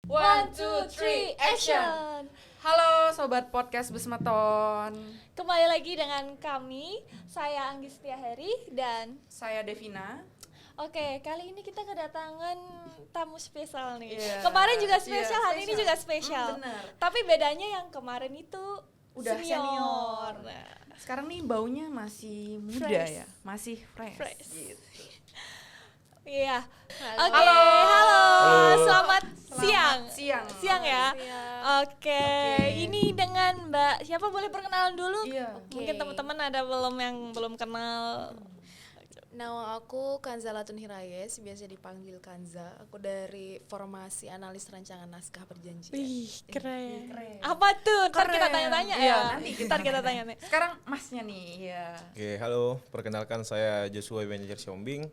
One, two, three, action! Halo Sobat Podcast Besmeton. Kembali lagi dengan kami, saya Anggi Setiaheri dan Saya Devina. Oke, kali ini kita kedatangan tamu spesial nih. Yeah. Kemarin juga spesial, hari ini spesial. juga spesial. Benar. Tapi bedanya yang kemarin itu Udah senior. Nah, Sekarang nih baunya masih muda Fresh. ya, masih fresh. Gitu. Gitu. Iya. Halo. Oke, halo. Selamat siang. Siang Ya. Siang. Oke, Oke. ini dengan Mbak. Siapa boleh perkenalan dulu? Iya. Mungkin teman-teman ada yang belum kenal. Nama aku Kanza Latun Hirayes, biasa dipanggil Kanza. Aku dari formasi analis rancangan naskah perjanjian. Wih, keren. Keren. Apa tuh? Ntar kita Keren. tanya-tanya Iya, ya. nanti Ntar kita tanya. Sekarang masnya nih, ya. Oke, halo. Perkenalkan saya Joshua Ebenezer Siombing.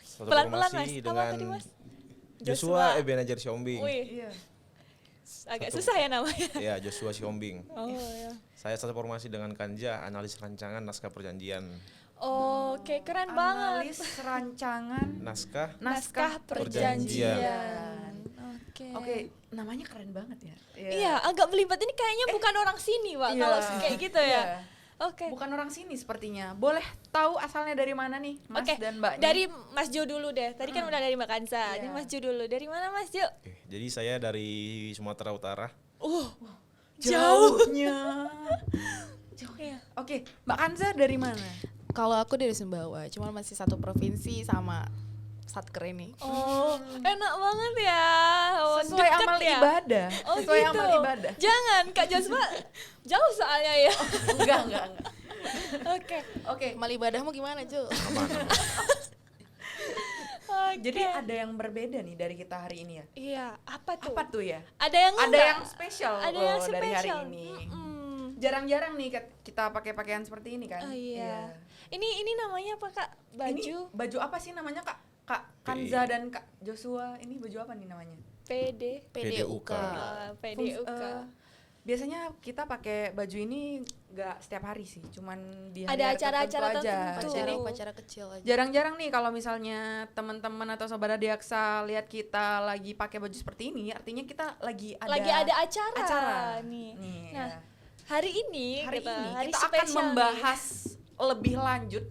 Satu Pelan-pelan, formasi Mas. Apa dengan tadi, Mas? Joshua Ebenezer Siombing. Wih, Iya. agak Satu. susah ya namanya. Ya, Joshua Siombing. Oh, ya. Saya satu formasi dengan Kanja, analis rancangan naskah perjanjian. Oke, keren banget. Analis rancangan Naskah perjanjian. Oke. Oke, namanya keren banget ya. Iya, agak belibet ini kayaknya bukan orang sini, Pak. Iya. Kalau kayak gitu ya. Iya. Oke. Bukan orang sini sepertinya. Boleh tahu asalnya dari mana nih, Mas Oke, dan Mbaknya? dari Mas Jo dulu deh. Tadi kan udah dari Mbak Kanza. Iya. Ini Mas Jo dulu. Dari mana Mas Jo? Oke, jadi saya dari Sumatera Utara. Jauhnya. Jauh. Iya. Oke, Mbak Kanza dari mana? Kalau aku dari Sumbawa, cuma masih satu provinsi sama Satker ini. Oh, enak banget ya. Oh, Sesuai deket amal ya? ibadah. Oh, Sesuai gitu. amal ibadah. Jangan, Kak Joshua jauh soalnya ya. Enggak. Oke. Oke. Amal ibadahmu gimana, Ju? Aman. Oke. Jadi ada yang berbeda nih dari kita hari ini ya. Iya, apa tuh? Apa tuh ya? Ada yang Ada enggak? yang spesial Ada loh yang dari hari spesial. ini. Mm-mm. Jarang-jarang nih kita pakai pakaian seperti ini kan? Oh, iya. Ini namanya apa, Kak? Baju Ini baju apa sih namanya, Kak? Kak Kanza dan Kak Joshua. Ini baju apa nih namanya? PD. PDUK. PDUK. Biasanya kita pakai baju ini nggak setiap hari sih, cuman di Ada hari-hari acara-acara tertentu aja. tertentu. Jadi Upacara kecil aja. jarang-jarang nih kalau misalnya teman-teman atau sobat Adiaksa lihat kita lagi pakai baju seperti ini, artinya kita lagi ada acara nih. Nih, Nah, ya. hari ini hari kita, ini hari kita akan spesial membahas lebih lanjut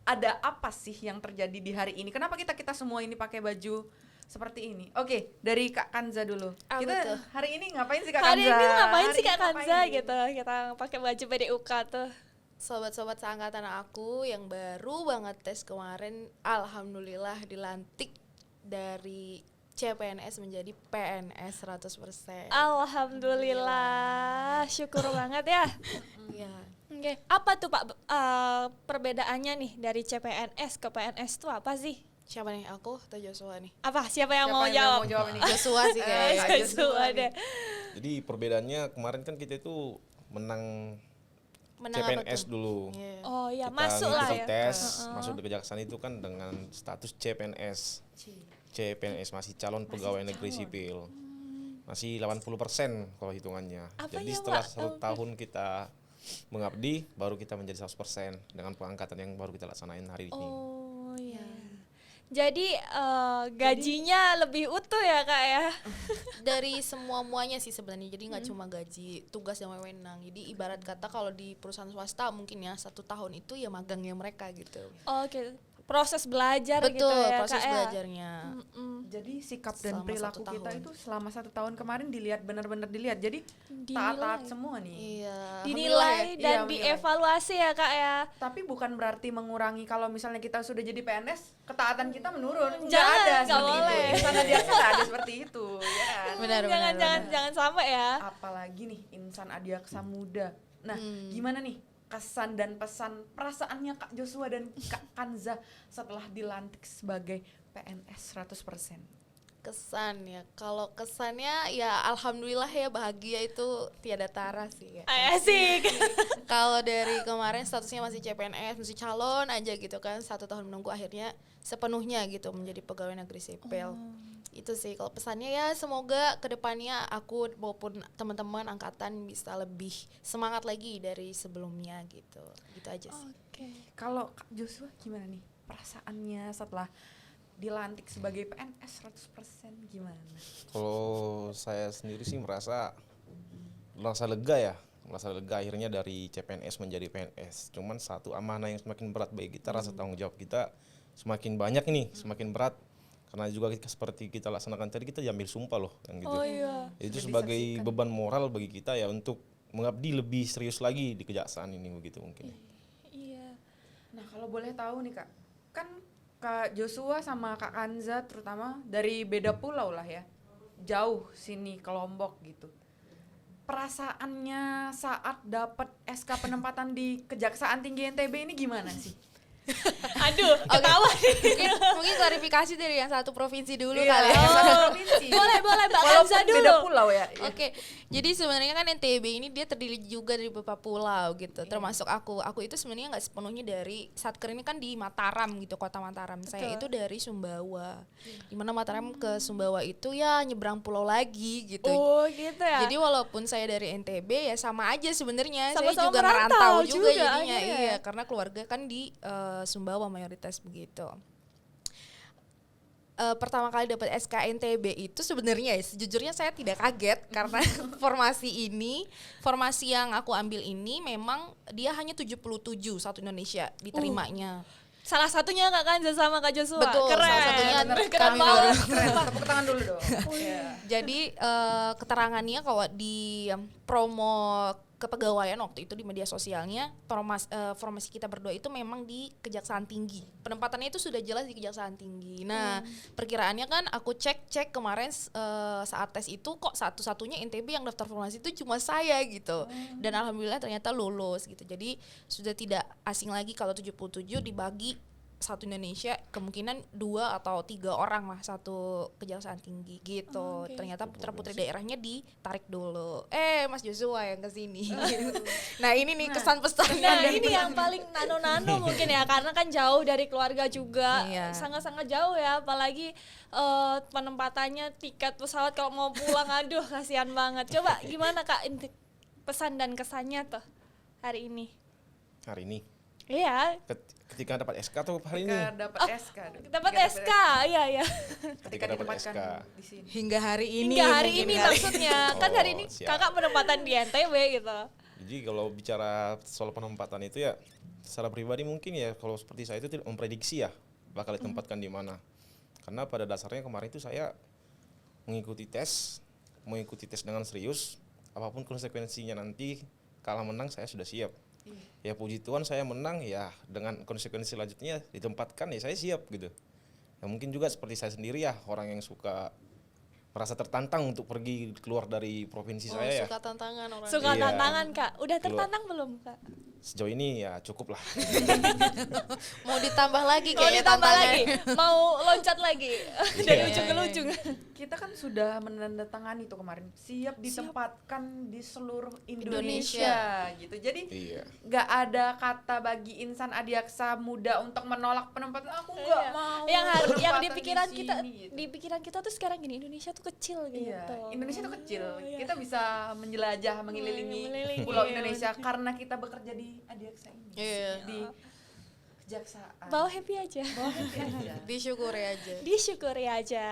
ada apa sih yang terjadi di hari ini. Kenapa kita semua ini pakai baju seperti ini? Oke, dari Kak Kanza dulu. Apa Kita tuh? hari ini ngapain sih Kak Hari Kanza? ini ngapain Hari sih Kak ini Kanza ngapain? gitu? Kita pakai baju PDUK tuh. Sobat-sobat seangkatan aku yang baru banget tes kemarin, alhamdulillah dilantik dari CPNS menjadi PNS 100%. Alhamdulillah, syukur banget ya. Iya. Oke, apa tuh Pak perbedaannya nih dari CPNS ke PNS tuh apa sih? Siapa nih, aku atau Joshua nih? Apa? Siapa yang Siapa mau yang jawab? mau jawab ini? Joshua sih kayaknya. Kak Joshua Joshua deh. Jadi perbedaannya kemarin kan kita itu menang Menang CPNS apa tuh? dulu. Iya. Oh ya, Kita masuk lah ngikuti ya. tes, masuk di kejaksaan itu kan dengan status CPNS. CPNS masih calon pegawai negeri sipil. Masih 80% kalau hitungannya. Apanya, Jadi setelah Pak? 1 tahun kita mengabdi, baru kita menjadi 100% dengan pengangkatan yang baru kita laksanain hari ini. Oh iya. Jadi gajinya lebih utuh ya Kak ya? Dari semua muanya sih sebenarnya, jadi nggak cuma gaji, tugas dan wewenang. Jadi ibarat kata kalau di perusahaan swasta mungkin ya 1 tahun itu ya magangnya mereka gitu. Oke, proses belajar gitu Betul, ya proses Kak ya? belajarnya. Jadi sikap dan Selama perilaku 1 kita tahun. itu selama 1 tahun kemarin benar-benar dilihat. Jadi Dinilai. taat-taat semua nih. Iya. Dinilai Alhamdulillah ya. dan Iya, menilai. dievaluasi ya Kak ya? Tapi bukan berarti mengurangi kalau misalnya kita sudah jadi PNS, ketaatan kita menurun. Nggak Jangan, ada nggak seperti boleh. itu. Insan Adiaksa nggak ada seperti itu, ya kan? Benar, Jangan sampai ya. Apalagi nih insan Adiaksa muda. Nah, gimana nih kesan dan pesan perasaannya Kak Joshua dan Kak Kanza setelah dilantik sebagai PNS 100%? Kesan ya, kalau kesannya ya alhamdulillah ya, bahagia itu tiada tara sih ya. Asik. Kalau dari kemarin statusnya masih CPNS, masih calon aja gitu kan, 1 tahun menunggu, akhirnya sepenuhnya gitu menjadi pegawai negeri sipil. Itu sih kalau pesannya ya, semoga kedepannya aku maupun teman-teman angkatan bisa lebih semangat lagi dari sebelumnya gitu aja sih. Oke. Kalau Kak Joshua gimana nih perasaannya setelah dilantik sebagai PNS 100% gimana? Kalau saya sendiri sih merasa lega akhirnya dari CPNS menjadi PNS. Cuman satu amanah yang semakin berat bagi kita, rasa tanggung jawab kita semakin banyak ini, semakin berat. Karena juga seperti kita laksanakan tadi, kita diambil sumpah loh, kan gitu. Oh iya. Itu Sudah sebagai disaksikan. beban moral bagi kita ya untuk mengabdi lebih serius lagi di kejaksaan ini begitu mungkin. Iya. Nah kalau boleh tahu nih Kak, kan Kak Joshua sama Kak Kanza terutama dari beda pulau lah ya, jauh sini ke Lombok gitu. Perasaannya saat dapat SK penempatan di Kejaksaan Tinggi NTB ini gimana sih? Aduh, ketawa nih. Mungkin klarifikasi dari yang satu provinsi dulu Iya, kali ya. yang satu provinsi. Boleh Mbak Walaupun Kanza dulu. beda pulau ya. Oke, jadi sebenarnya kan NTB ini dia terdiri juga dari beberapa pulau gitu, termasuk aku. Aku itu sebenarnya nggak sepenuhnya dari Satker ini kan di Mataram gitu, kota Mataram. Saya itu dari Sumbawa. Dimana Mataram ke Sumbawa itu ya nyebrang pulau lagi gitu. Oh gitu ya. Jadi walaupun saya dari NTB ya sama aja sebenarnya. Saya Sama-sama juga merantau merantau juga juga jadinya, akhirnya. iya, karena keluarga kan di Sumbawa mayoritas begitu. Pertama kali dapat SK NTB itu sebenarnya ya, sejujurnya saya tidak kaget karena formasi yang aku ambil ini memang dia hanya 77 satu Indonesia diterimanya. Salah satunya Kak Kanza sama Kak Joshua. Betul, Keren. salah satunya Keren kami banget. Keren, tepuk tangan dulu dong. Iya. Jadi keterangannya kalau di promo kepegawaian waktu itu di media sosialnya formasi kita berdua itu memang di Kejaksaan Tinggi. Penempatannya itu sudah jelas di Kejaksaan Tinggi. Nah, perkiraannya kan aku cek kemarin saat tes itu kok satu-satunya NTB yang daftar formasi itu cuma saya gitu. Dan alhamdulillah ternyata lulus gitu. Jadi sudah tidak asing lagi kalau 77 dibagi satu Indonesia kemungkinan 2 atau 3 orang lah satu Kejaksaan Tinggi gitu. Oke. Ternyata putra-putri daerahnya ditarik dulu. Mas Joshua yang kesini. Nah ini nih kesan pesannya. Nah ini yang paling nano-nano mungkin ya, karena kan jauh dari keluarga juga, Iya. sangat-sangat jauh ya, apalagi penempatannya tiket pesawat kalau mau pulang, aduh kasihan banget. Coba gimana Kak pesan dan kesannya tuh hari ini? Hari ini Iya, ketika dapat SK tuh hari ini. Ketika dapat SK. dapat SK, iya. Ketika dapat ditempatkan SK. di sini. Hingga hari ini. Hingga hari mungkin ini kali. maksudnya, kan hari ini siap. Kakak penempatan di NTB gitu. Jadi kalau bicara soal penempatan itu ya secara pribadi mungkin ya kalau seperti saya itu tidak memprediksi ya bakal ditempatkan di mana. Karena pada dasarnya kemarin itu saya mengikuti tes dengan serius, apapun konsekuensinya nanti kalah menang saya sudah siap. Ya puji Tuhan saya menang ya, dengan konsekuensi selanjutnya ditempatkan ya saya siap gitu. Ya mungkin juga seperti saya sendiri ya, orang yang suka merasa tertantang untuk pergi keluar dari provinsi saya ya. Suka tantangan orang. Suka Iya. tantangan Kak, udah Keluar. tertantang belum Kak? Sejauh ini ya cukup lah. Mau ditambah lagi Mau kayaknya ditambah tantangan. lagi, mau loncat lagi dari Iya. ujung ke ujung. Kita kan sudah menandatangani itu kemarin, siap ditempatkan di seluruh Indonesia gitu. Jadi Iya. nggak ada kata bagi insan adiaksa muda untuk menolak penempatan. Aku nggak Iya. mau. yang penempatan di pikiran sini, kita gitu. di pikiran kita tuh sekarang gini, Indonesia tuh kecil gitu. Iya, Indonesia tuh kecil. Iya. Kita bisa menjelajah, mengelilingi Mengelilingi, pulau iya, Indonesia benar. karena kita bekerja di adiaksa ini. Iya. Di kejaksaan. Bawa happy aja. Bawa happy aja. Disyukuri aja. Disyukuri aja.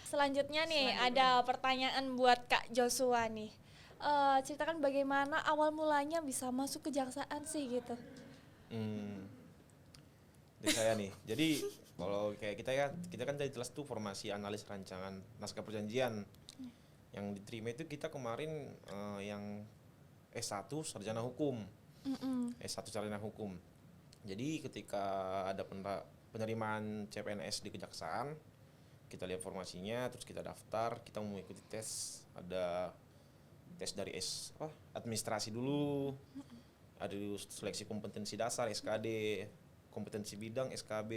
Selanjutnya nih ada pertanyaan buat Kak Joshua nih. Ceritakan bagaimana awal mulanya bisa masuk kejaksaan sih gitu. Dari saya nih. Jadi kalau kayak kita kan tadi jelas tuh formasi analis rancangan naskah perjanjian. Yang diterima itu kita kemarin yang S1 sarjana hukum. S1 sarjana hukum. Jadi ketika ada penerimaan CPNS di kejaksaan, kita lihat formasinya, terus kita daftar, kita mau mengikuti tes, ada tes dari administrasi dulu, ada seleksi kompetensi dasar SKD, kompetensi bidang SKB,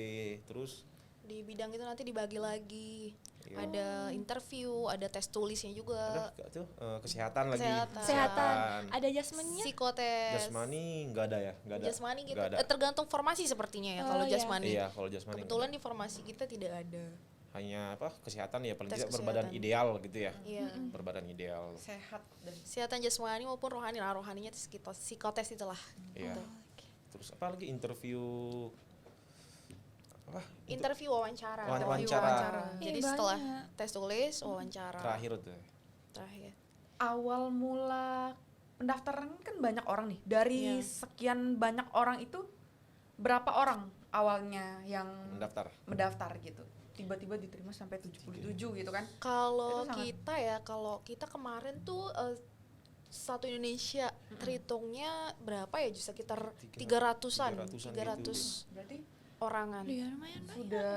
terus Di bidang itu nanti dibagi lagi. Iya. Ada interview, ada tes tulisnya ada juga. gak tuh kesehatan lagi. Kesehatan. Ada jasmennya? Psikotes. Jasmani nggak ada ya, nggak ada. Jasmani gitu. Nggak ada. Tergantung formasi sepertinya ya Oh, kalau iya. jasmani. Iya, kalau jasmani Kebetulan di formasi kita tidak ada. hanya kesehatan ya paling Tes tidak berbadan kesehatan. ideal gitu ya. Iya. Berbadan ideal. Sehat dan Kesehatan jasmani maupun rohani. Nah, rohaninya psikotes itulah. Iya. Terus apa lagi interview interview wawancara. Wawancara. Jadi Ih, setelah banyak. tes tulis wawancara. Terakhir tuh. Terakhir. Awal mula pendaftaran kan banyak orang nih. Dari Iya. sekian banyak orang itu berapa orang awalnya yang mendaftar gitu? Tiba-tiba diterima sampai 77 gitu kan? Kalau Itu sangat- kita ya, kalau kita kemarin tuh satu Indonesia terhitungnya berapa ya? Sekitar 300-an. 300 Berarti orangan. Iya, lumayan sudah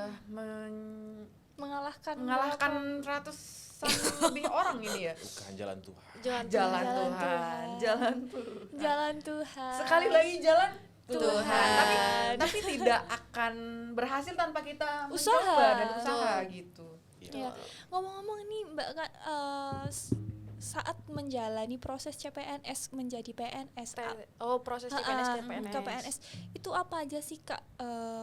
mengalahkan mengalahkan ratusan lebih orang ini ya. Bukan jalan Tuhan. Jalan Jalan Tuhan, Tuhan. jalan Tuhan. jalan Tuhan. Sekali lagi jalan Tuhan. Tuhan. Tapi tidak akan berhasil tanpa kita Usaha. mencoba dan usaha gitu. Ya. Ngomong-ngomong nih Mbak Kak, saat menjalani proses CPNS menjadi PNS, Proses CPNS ke PNS. ke PNS itu apa aja sih Kak?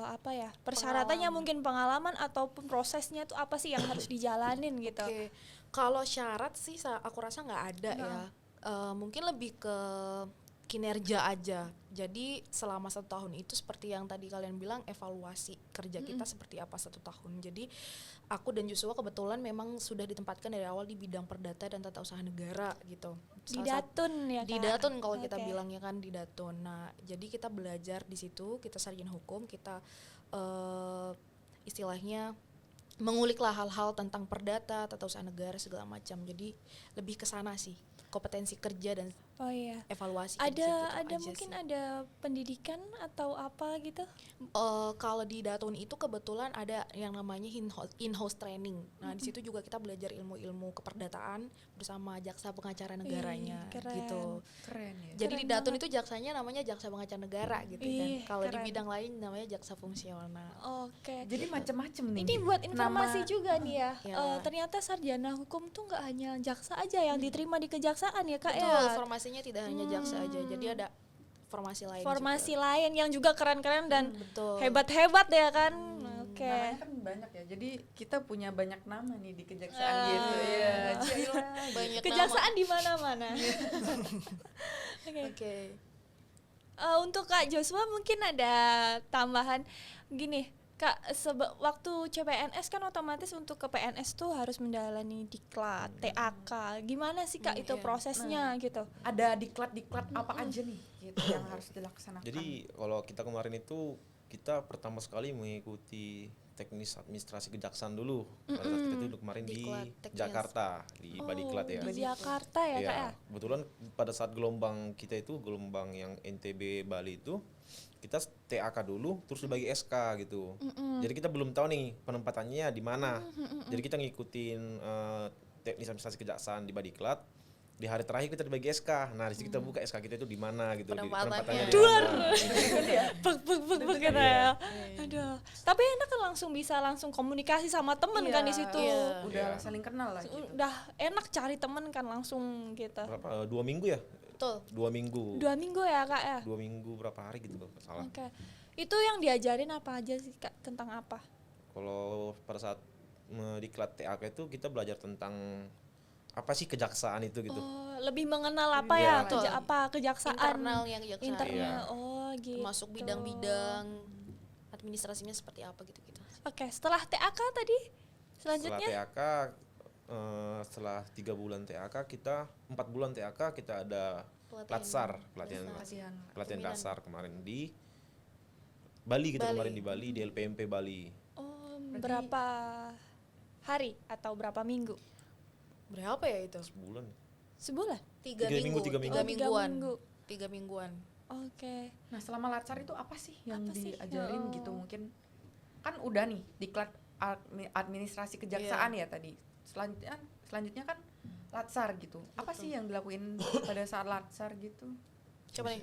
Apa ya? Persyaratannya mungkin pengalaman ataupun prosesnya itu apa sih yang harus dijalanin gitu? Oke. Kalau syarat sih aku rasa nggak ada ya. Mungkin lebih ke kinerja aja. Jadi selama 1 tahun itu seperti yang tadi kalian bilang, evaluasi kerja kita seperti apa 1 tahun. Jadi aku dan Joshua kebetulan memang sudah ditempatkan dari awal di bidang perdata dan tata usaha negara gitu. Di Datun ya Kak? Di Datun kalau kita Oke. bilangnya kan di Datun. Nah, jadi kita belajar di situ, kita sarjana hukum, kita istilahnya menguliklah hal-hal tentang perdata, tata usaha negara segala macam. Jadi lebih ke sana sih, kompetensi kerja dan Oh iya. evaluasi kerja gitu Ada aja mungkin sih. ada pendidikan atau apa gitu? Kalau di Datun itu kebetulan ada yang namanya in-house training. Nah, di situ juga kita belajar ilmu-ilmu keperdataan bersama jaksa pengacara negaranya keren. gitu. Keren ya. Jadi di Keren Datun banget. itu jaksanya namanya jaksa pengacara negara gitu kan. Ih, Kalau di keren. bidang lain namanya jaksa fungsional. Oke. Jadi macam-macam nih. Ini buat informasi Nama- juga nih ya. Ya. Ternyata sarjana hukum tuh nggak hanya jaksa aja yang diterima di kejaksaan ya Kak Betul, ya. formasinya tidak hanya jaksa aja. Jadi ada formasi lain Formasi juga. lain yang juga keren-keren dan Betul. hebat-hebat ya kan. Oke. Namanya kan banyak ya. Jadi kita punya banyak nama nih di kejaksaan Ah. gitu ya. Cila. Banyak Kejaksaan di mana-mana. Oke. nama. Oke. Untuk Kak Joshua mungkin ada tambahan gini. Kak, waktu CPNS kan otomatis untuk ke PNS tuh harus menjalani diklat, TAK. Gimana sih Kak itu Iya. prosesnya gitu? Ada diklat-diklat apa aja nih gitu yang harus dilaksanakan. Jadi kalau kita kemarin itu kita pertama sekali mengikuti teknis administrasi kejaksaan dulu. Pada saat kita itu kemarin di Diklat, teknis. Jakarta di Badiklat ya. Di Jakarta ya Kak ya? Iya, kebetulan pada saat gelombang kita itu gelombang yang NTB Bali itu kita TAK dulu terus dibagi SK gitu. Jadi kita belum tahu nih penempatannya di mana. Jadi kita ngikutin teknis administrasi kejaksaan di Badiklat. Di hari terakhir kita dibagi SK. Nah, di situ kita buka SK kita itu di mana gitu. Penempatannya. di mana. Bek gitu ya. Aduh. Tapi enak kan langsung komunikasi sama temen kan di situ. Iya. Udah Iya. saling kenal lah gitu. Udah enak cari temen kan langsung gitu. Berapa? 2 minggu ya? Betul. 2 minggu. 2 minggu ya Kak ya? 2 minggu berapa hari gitu kalau nggak salah. Oke. Itu yang diajarin apa aja sih Kak? Tentang apa? Kalau pada saat diklat TAK itu kita belajar tentang apa sih kejaksaan itu gitu. Oh, lebih mengenal apa Iya, ya? betul. kejaksaan. Internalnya kejaksaan. Internal. Iya. Oh, gitu. Termasuk bidang-bidang administrasinya seperti apa gitu-gitu. Oke, setelah TAK tadi Setelah selanjutnya TAK setelah 3 bulan TAK kita 4 bulan TAK kita ada pelatihan Latihan. pelatihan Pembinaan. dasar kemarin di Bali kita Bali. kemarin di Bali di LPMP Bali. oh, berapa hari atau berapa minggu? Berapa ya itu? Sebulan. Sebulan? 3 Tiga minggu, minggu. 3 minggu. Oh, 3 mingguan. minggu. 3 mingguan. Oke. Nah, selama latsar itu apa sih yang Apa sih? diajarin Oh. gitu? Mungkin kan udah nih diklat administrasi kejaksaan ya tadi. Selanjutnya kan latsar gitu. Apa sih yang dilakuin pada saat latsar gitu? Coba nih.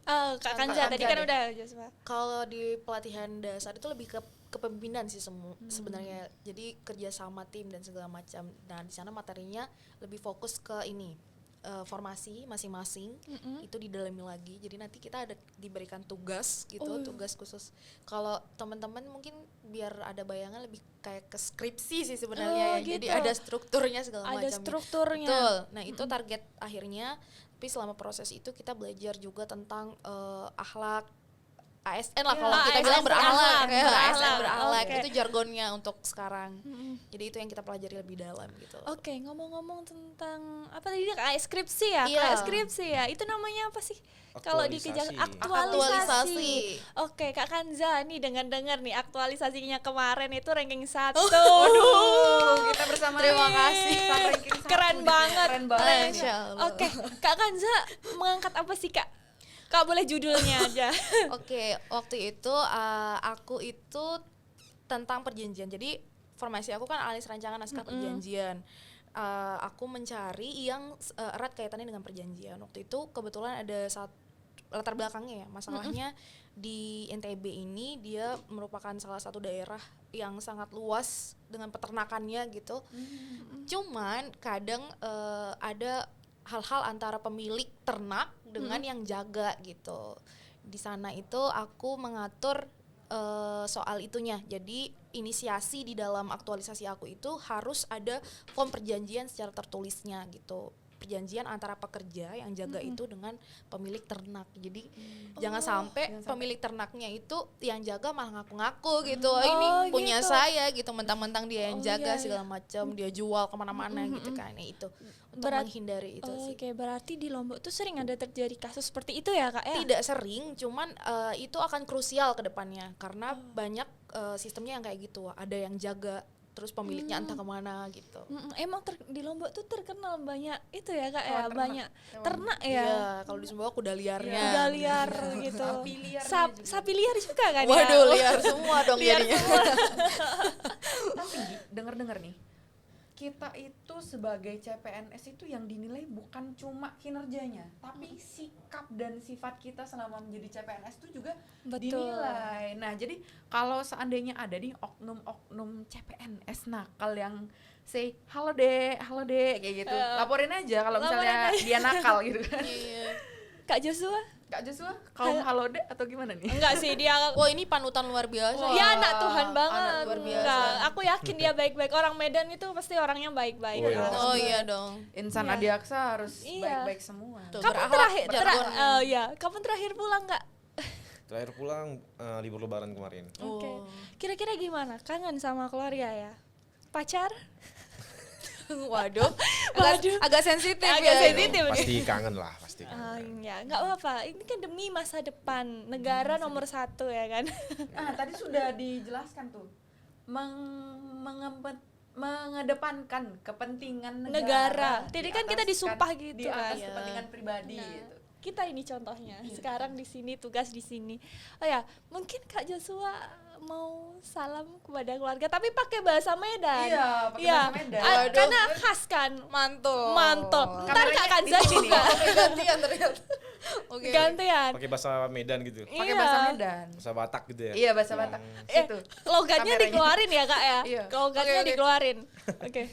Kak Kak Kanja tadi Kanja kan deh. udah Joshua. Kalau di pelatihan dasar itu lebih ke kepemimpinan sih sebenarnya. Jadi kerja sama tim dan segala macam. Nah, di sana materinya lebih fokus ke ini. Formasi masing-masing itu didalami lagi. Jadi nanti kita ada diberikan tugas gitu, Oh. tugas khusus. Kalau teman-teman mungkin biar ada bayangan lebih kayak ke skripsi sih sebenarnya Oh, ya. Jadi gitu. ada strukturnya segala Ada macam. strukturnya. Betul. Nah, itu target akhirnya. Tapi selama proses itu kita belajar juga tentang akhlak ASN lah, Ya, kalau kita ASN bilang berakhlak, berakhlak, ya, ASN berakhlak. berakhlak Oke. itu jargonnya untuk sekarang. Jadi itu yang kita pelajari lebih dalam gitu. Oke, ngomong-ngomong tentang apa tadi kayak skripsi ya? Iya. Kayak skripsi ya. Itu namanya apa sih? Kalau di Aktualisasi. Aktualisasi. Oke, Kak Kanza nih dengar-dengar nih aktualisasinya kemarin itu ranking 1. Waduh, kita bersama Terima nih. kasih. Sama ranking satu Keren nih. banget. Keren banget. Masya Allah. Oke, Kak Kanza mengangkat apa sih, Kak? Kak boleh judulnya aja. Oke, waktu itu aku itu tentang perjanjian. Jadi formasi aku kan analis rancangan naskah perjanjian. Aku mencari yang erat kaitannya dengan perjanjian. Waktu itu kebetulan ada latar belakangnya ya. Masalahnya di NTB ini dia merupakan salah satu daerah yang sangat luas dengan peternakannya gitu. Cuman kadang ada hal-hal antara pemilik ternak dengan yang jaga gitu. Di sana itu aku mengatur soal itunya. Jadi inisiasi di dalam aktualisasi aku itu harus ada form perjanjian secara tertulisnya gitu. Perjanjian antara pekerja yang jaga itu dengan pemilik ternak. Jadi jangan sampai pemilik ternaknya itu yang jaga malah ngaku-ngaku gitu. Ini punya gitu. saya gitu, mentang-mentang dia yang jaga iya, segala macam, dia jual kemana-mana gitu kan. Nah, itu untuk menghindari itu sih. Oke, berarti di Lombok tuh sering ada terjadi kasus seperti itu ya, Kak ya? Tidak sering, cuman itu akan krusial ke depannya karena banyak sistemnya yang kayak gitu. Ada yang jaga terus pemiliknya entah kemana gitu. Emang di Lombok tuh terkenal banyak itu ya, Kak ya? ternak. Banyak Emang. ternak ya. Iya, kalau di Sumbawa kuda liarnya. Kuda liar gitu. Sapi liarnya juga. Sapi liar juga kan ya? Waduh, liar semua dong Liar jadinya. Tapi denger-denger nih, kita itu sebagai CPNS itu yang dinilai bukan cuma kinerjanya, tapi sikap dan sifat kita selama menjadi CPNS itu juga Betul. dinilai. Nah, jadi kalau seandainya ada nih oknum-oknum CPNS nakal yang say halo dek kayak gitu, laporin aja kalau misalnya dia nakal gitu kan. Iya. Kak Joshua? Kak Joshua, kaum halo dek atau gimana nih? Enggak sih, dia Wah, ini panutan luar biasa. Wah. dia anak Tuhan banget. anak luar biasa. Enggak, aku yakin dia baik-baik. Orang Medan itu pasti orangnya baik-baik. Oh, iya. Oh iya dong. Insan Iya. Adiaksa harus Iya. baik-baik semua. Tuh, Kapan berakhlak, terakhir? jargon. Ya, kapan terakhir pulang, Kak? Terakhir pulang libur lebaran kemarin. Oke. Oh. Kira-kira gimana? Kangen sama keluarga ya? Pacar? Waduh. Waduh. Agak sensitif Agak ya. sensitif. Pasti kangen lah, pasti kangen. Ya, nggak apa-apa. Ini kan demi masa depan negara nomor 1 ya kan. Tadi sudah dijelaskan tuh mengedepankan kepentingan negara. Jadi kan kita di atas disumpah gitu di atas kan. Iya. kepentingan pribadi Nah, gitu. kita ini contohnya. Sekarang di sini tugas di sini. Oh ya, mungkin Kak Joshua mau salam kepada keluarga tapi pakai bahasa Medan. Iya, pakai bahasa Medan. Waduh. Karena khas kan. Mantul. Mantap. Ntar Kak Kameranya Kanza di sini juga. Oke, gantian ternyata. Oke. Gantian. Pakai bahasa Medan gitu. Pakai Iya. bahasa Medan. Bahasa Batak gitu ya. Iya, bahasa Batak. Situ. Logatnya Kameranya. dikeluarin ya Kak ya. Iya. Logatnya Oke. dikeluarin. Oke.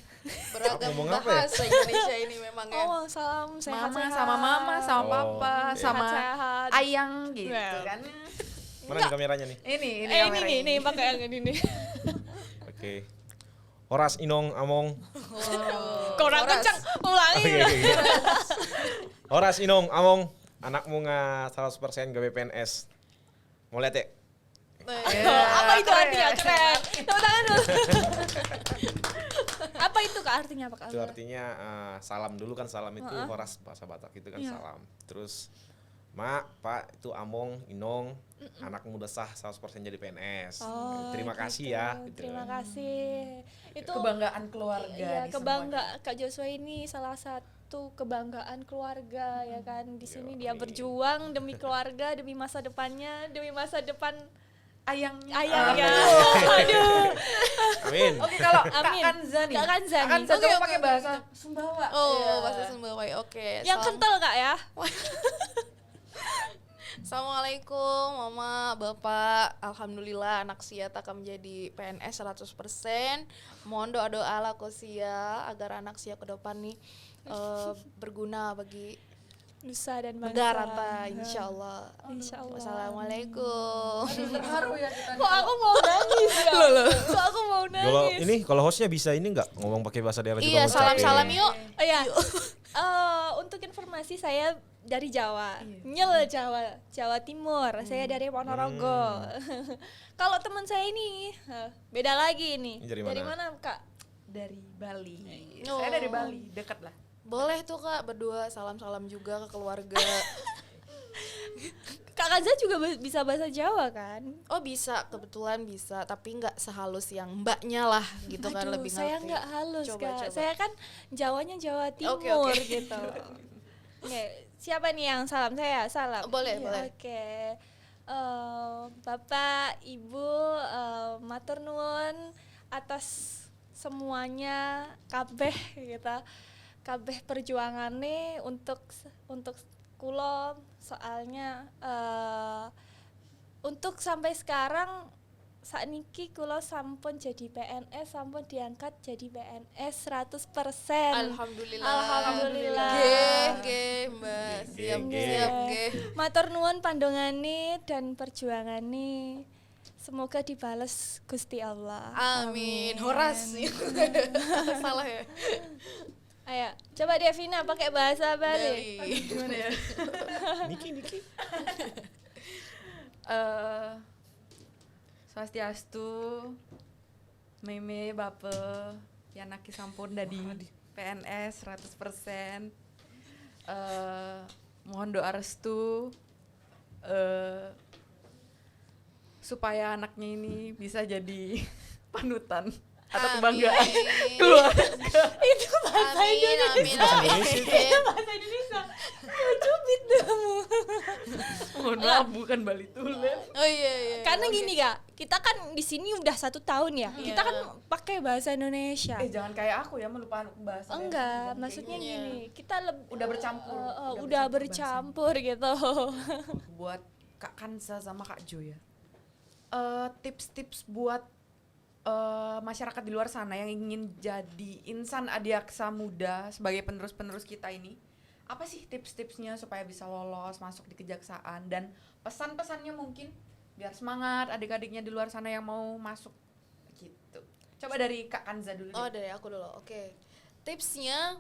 Beragam Ngomong apa ya? bahasa Indonesia ini memang ya. Oh, salam sehat. Mama sama mama sama Oh, papa oke. sama Sehat-sehat. ayang gitu Well. kan. Mana nih kameranya nih? Ini Ini kameranya. nih, pakai yang ini nih. Oke. Horas Inong Among. Kurang Horas. kencang, ulangi. Oke, oke. Horas Inong Among. Anakmu nga 100% gawe PNS. Mau lihat ya? Apa itu keren. artinya? Keren. Tepuk tangan dulu. Apa itu Kak artinya apa Kak? Itu artinya salam dulu kan, salam itu horas bahasa Batak itu kan Iya. salam. Terus Mak, Pak, itu Among, Inong, anak muda sah 100% jadi PNS. Oh, Terima gitu. kasih ya. Gitu. Terima kasih. Itu Kebanggaan keluarga. Iya, nih kebangga Kak Joshua ini salah satu kebanggaan keluarga ya kan. Di sini dia berjuang demi keluarga, demi masa depannya, demi masa depan semuanya. ayahnya. Aduh. Amin. Oke, kalau Kak Amin. Kanza nih. Kak Kanza nih. Kanza Oke, coba oke, pakai oke. bahasa Sumbawa. Oh, Iya. bahasa Sumbawa. Oke. Yang kental Kak ya. Assalamualaikum Mama, Bapak. Alhamdulillah anak Sia akan menjadi PNS 100%. Mohon doa-doa ala Sia agar anak Sia ke depan nih berguna bagi Nusa dan bangsa. negara ta, insyaallah. Insyaallah. Wassalamualaikum. Terharu ya kita. Kok aku mau nangis ya? Kok aku mau Kalau nangis? ini kalau hostnya bisa ini nggak ngomong pakai bahasa daerah juga? Iya, ngucapin. salam-salam yuk. Oh ya, untuk informasi saya dari Jawa, Iya. Jawa Timur. Saya dari Ponorogo. Kalau teman saya ini beda lagi nih. Ini dari Dari mana? mana, Kak? Dari Bali. Oh. Saya dari Bali, dekat lah. Boleh tuh Kak berdua salam-salam juga ke keluarga. Kak Kanza juga bisa bahasa Jawa kan? Oh bisa, kebetulan bisa, tapi nggak sehalus yang mbaknya lah gitu kan, Aduh, lebih saya ngerti. nggak halus, Coba, Kak. coba. Saya kan Jawanya Jawa Timur Oke. gitu. Oke, siapa nih yang salam? Saya salam. Boleh, Iya, boleh. Oke. Bapak, Ibu, matur nuwun atas semuanya kabeh gitu. Kabeh perjuangane untuk kula, soalnya untuk sampai sekarang sakniki kula sampun jadi PNS, sampun diangkat jadi PNS 100%. Alhamdulillah. Alhamdulillah. Nggih, Mbak. Siap, Nggih. siap, nggih. Matur nuwun pandongane dan perjuangane. Semoga dibales Gusti Allah. Amin. Horas. Salah ya. Ayo, coba Devina pakai bahasa Bali. Bali. Gimana ya? Niki. Swastiastu, meme bape, yanaki sampun dadi PNS 100%. Mohon doa restu supaya anaknya ini bisa jadi panutan atau kebanggaan keluarga. Itu bahasa Amin, amin, Bahasa amin. Indonesia. bahasa Indonesia. Cubit kamu. Mohon maaf bukan Bali Tulen. Oh iya. Karena Oke. gini Kak, kita kan di sini udah 1 tahun ya. Iya. Kita kan pakai bahasa Indonesia. Jangan kayak aku ya melupakan bahasa. Enggak, Jangan maksudnya kayak Iya. gini, kita Udah bercampur. udah bercampur gitu. gitu. Buat Kak Kanza sama Kak Jo ya. Tips-tips buat masyarakat di luar sana yang ingin jadi insan adiaksa muda sebagai penerus-penerus kita ini, apa sih tips-tipsnya supaya bisa lolos masuk di kejaksaan, dan pesan-pesannya mungkin biar semangat adik-adiknya di luar sana yang mau masuk gitu. Coba dari Kak Kanza dulu Oh, deh. dari aku dulu. Oke. Tipsnya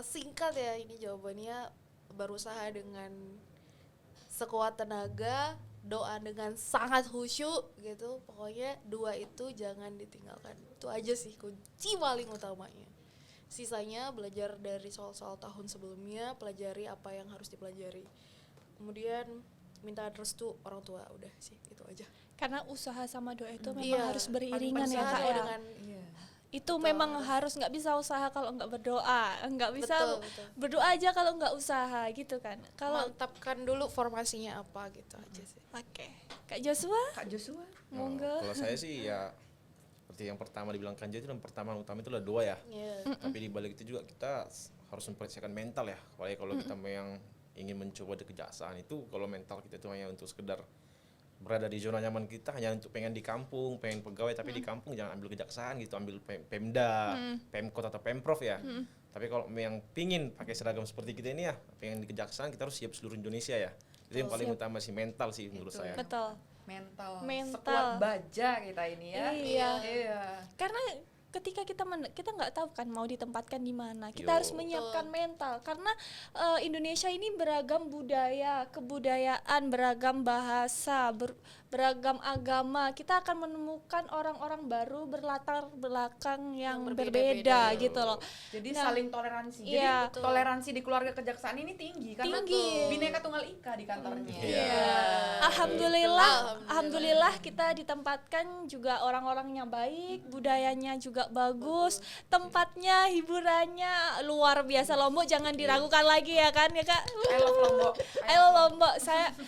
singkat ya, ini jawabannya berusaha dengan sekuat tenaga, doa dengan sangat khusyuk gitu. Pokoknya 2 itu jangan ditinggalkan. Itu aja sih kunci paling utamanya. Sisanya belajar dari soal-soal tahun sebelumnya, pelajari apa yang harus dipelajari. Kemudian minta restu orang tua, udah sih itu aja. Karena usaha sama doa itu memang Iya, harus beriringan ya Usaha Kak ya. dengan Iya. Itu Betul. memang harus, nggak bisa usaha kalau nggak berdoa, nggak bisa betul. berdoa aja kalau nggak usaha gitu kan. Kalau Mantapkan dulu formasinya apa gitu aja sih. Oke, Kak Joshua, Kak Joshua. monggo. Kalau saya sih ya seperti yang pertama dibilang Kanja itu, yang pertama utama itu adalah doa ya. Iya. Tapi di balik itu juga kita harus mempersiapkan mental ya. Apalagi kalau kita yang ingin mencoba di kejaksaan itu, kalau mental kita itu hanya untuk sekedar berada di zona nyaman kita, hanya untuk pengen di kampung, pengen pegawai tapi di kampung, jangan ambil kejaksaan gitu, ambil Pemda, Pemkot atau Pemprov ya. Tapi kalau yang pingin pakai seragam seperti kita ini ya, pengen di kejaksaan, kita harus siap seluruh Indonesia ya. Itu yang paling utama sih, mental sih menurut Itu saya. Betul. Mental. Mental. Sekuat baja kita ini ya. Iya. Iya. Karena ketika kita nggak tahu kan mau ditempatkan di mana, kita Yo. harus menyiapkan mental. Karena Indonesia ini beragam budaya, kebudayaan, beragam bahasa, beragam agama. Kita akan menemukan orang-orang baru berlatar belakang yang Yang berbeda berbeda-beda. gitu loh. Jadi Nah, saling toleransi. iya. Jadi toleransi di keluarga kejaksaan ini tinggi karena Tinggi. Bhinneka Tunggal Ika di kantornya. Iya. Alhamdulillah kita ditempatkan juga orang-orangnya baik, budayanya juga bagus, tempatnya, hiburannya luar biasa. Lombok jangan diragukan lagi ya kan ya Kak. I love Lombok. I love Lombok.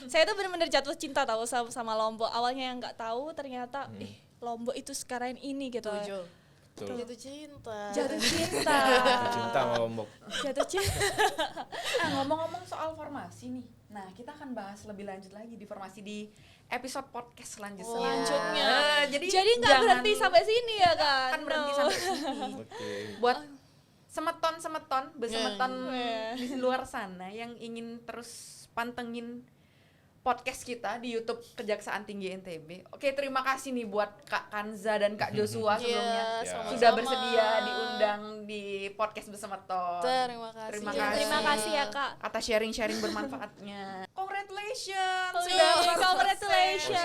Saya tuh benar-benar jatuh cinta tahu sama Lombok. Awalnya yang nggak tahu ternyata Lombok itu sekarang ini gitu. Tujuh. Betul. Jatuh cinta. Jatuh cinta. Cinta sama Lombok. Jatuh cinta. Ngomong-ngomong soal formasi nih. Nah, kita akan bahas lebih lanjut lagi di formasi di episode podcast selanjutnya. Selanjutnya. Jadi nggak jangan- berhenti sampai sini ya kan? Kan berhenti No. sampai sini. Oke. Buat semeton besemeton Yeah. di luar sana yang ingin terus pantengin podcast kita di YouTube Kejaksaan Tinggi NTB. Oke, terima kasih nih buat Kak Kanza dan Kak Joshua sebelumnya sama-sama. sudah bersedia diundang di podcast bersama Ton. Terima kasih. Terima Ya, kasih. terima kasih ya Kak. Atas sharing-sharing bermanfaatnya. Congratulations Sudah, sudah 100%. congratulations.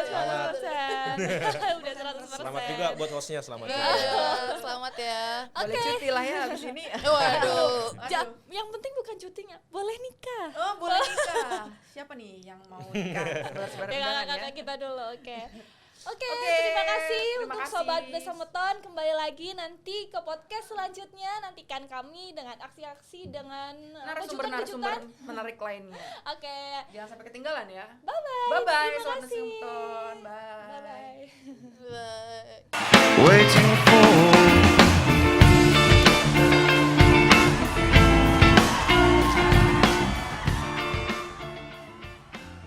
Selamat. 100%. Udah 100%. Selamat juga buat hostnya, selamat juga. Iya, selamat ya. Boleh cuti lah ya abis ini. Waduh. Ja, yang penting bukan cutinya, boleh nikah. Oh, boleh nikah. Siapa nih yang mau nikah? Saudara-saudara Ya undangan ya. kakak kita dulu, oke. Oke, Oke, terima kasih terima untuk kasih. Sobat Bersama Ton. Kembali lagi nanti ke podcast selanjutnya. Nantikan kami dengan aksi-aksi dengan Narasumber-narasumber kejutan-kejutan. menarik lainnya. Oke, Jangan sampai ketinggalan ya. bye-bye. Bye-bye, Terima Sobat kasih. Bersama Ton. Bye. Bye-bye. Bye. Waiting